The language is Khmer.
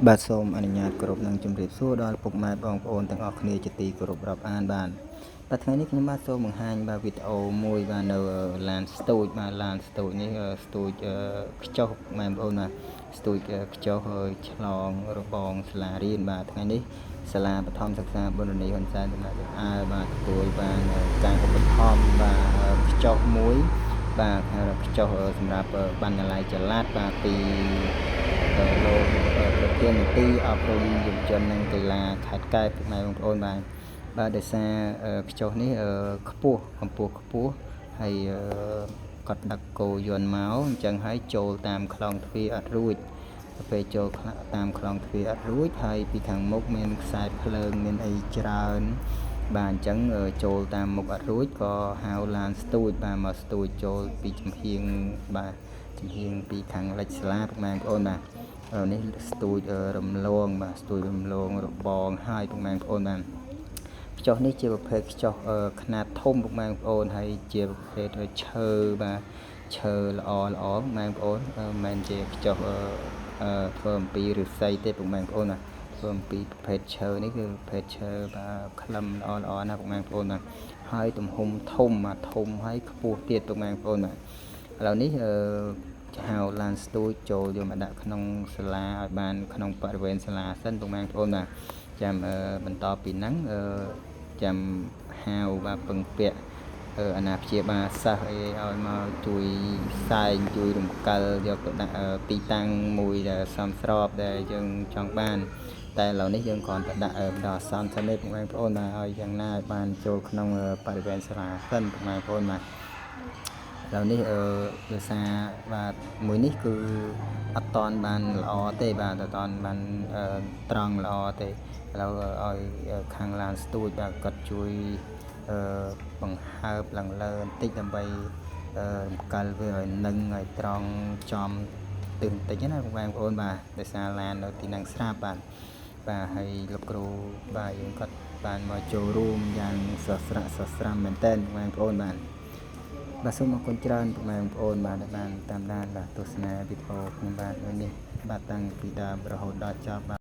បាទសូមអនុញ្ញាតគោរពនឹងជម្រាបសួរដល់ពុកម៉ែបងប្អូនទាំងអស់គ្នាជាទីគោរពរាប់អានបាទថ្ងៃនេះខ្ញុំបាទសូមបង្ហាញបាទវីដេអូមួយបាទនៅឡានស្ទូចបាទឡានស្ទូចនេះស្ទូចខ្ចុះម៉ែបងប្អូនបាទស្ទូចខ្ចុះឆ្លងរបងសាលារៀនបាទថ្ងៃនេះសាលាបឋមសិក្សាបុរនីហ៊ុនសែនដំណាក់បាទទទួលបានការឧបត្ថម្ភបាទខ្ចុះមួយបាទខ្ចុះសម្រាប់បណ្ណាល័យចល័តបាទពីលោកប្រធានមន្ត្រីអប់រំយុវជននិងកីឡាខេត្តកែបម៉ែបងប្អូនបាទដោយសារខ្ចុះនេះខ្ពស់កម្ពស់ខ្ពស់ហើយគាត់ដឹកគោយន្តមកអញ្ចឹងហើយចូលតាមខ្លងទ្វារអត់រួចពេលចូលតាមខ្លងទ្វារអត់រួចហើយពីខាងមុខមានខ្សែភ្លើងមានអីច្រើនបាទអញ្ចឹងចូលតាមមុខអត់រួចក៏ហៅឡានស្ទូចបាទមកស្ទូចចូលពីចំហៀងបាទចំហៀងពីខាងលិចសាលាពុកម៉ែបងប្អូនបាទនេះស្ទូចរំលងបាទស្ទូចរំលងរបងហើយពុកម៉ែបងប្អូនបាទខ្ចុះនេះជាប្រភេទខ្ចុះខ្នាតធំពុកម៉ែបងប្អូនហើយជាប្រភេទឈើបាទឈើល្អពុកម៉ែបងប្អូនមិនមែនជាខ្ចុះធ្វើអំពីឫស្សីទេពុកម៉ែបងប្អូនណាធ្វើអំពីប្រភេទឈើនេះគឺប្រភេទឈើបាទក្លឹមល្អណាពុកម៉ែបងប្អូនបាទហើយទំហំធំបាទធំហើយខ្ពស់ទៀតពុកម៉ែបងប្អូនបាទឥឡូវនេះហៅឡានស្ទូចចូលយកមកដាក់ក្នុងសាលាឲ្យបានក្នុងបរិវេណសាលាសិនពុកម៉ែបងប្អូនបាទចាំបន្តពីហ្នឹងចាំហៅបាទពឹងពាក់អាណាព្យាបាលសិស្សអីឲ្យមកជួយសែងជួយរំកិលយកទៅដាក់ទីតាំងមួយដែលសមស្របដែលយើងចង់បានតែឥឡូវនេះយើងគ្រាន់តែដាក់បណ្ដោះអាសន្នសិនទេពុកម៉ែបងប្អូនបាទឲ្យយ៉ាងណាឲ្យបានចូលក្នុងបរិវេណសាលាសិនពុកម៉ែបងប្អូនបាទឥឡូវនេះដោយសារបាទមួយនេះគឺអត់តាន់បានល្អទេបាទអត់តាន់បានត្រង់ល្អទេឥឡូវឲ្យខាងឡានស្ទូចបាទគាត់ជួយបង្ហើបឡើងលើបន្តិចដើម្បីរំកិលវាឲ្យនឹងឲ្យត្រង់ចំទិសបន្តិចណាបងប្អូនបាទដោយសារឡាននៅទីហ្នឹងស្រាប់បាទហើយលោកគ្រូបាទយើងគាត់បានមកចូលរួមយ៉ាងស្រស់ស្រាំមែនទែនបងប្អូនបាទសូមអរគុណច្រើនពុកម៉ែបងប្អូនបាទដែលបានតាមដានបាទទស្សនាវីដេអូខ្ញុំបាទមួយនេះបាទតាំងពីដើមរហូតដល់ចប់បាទ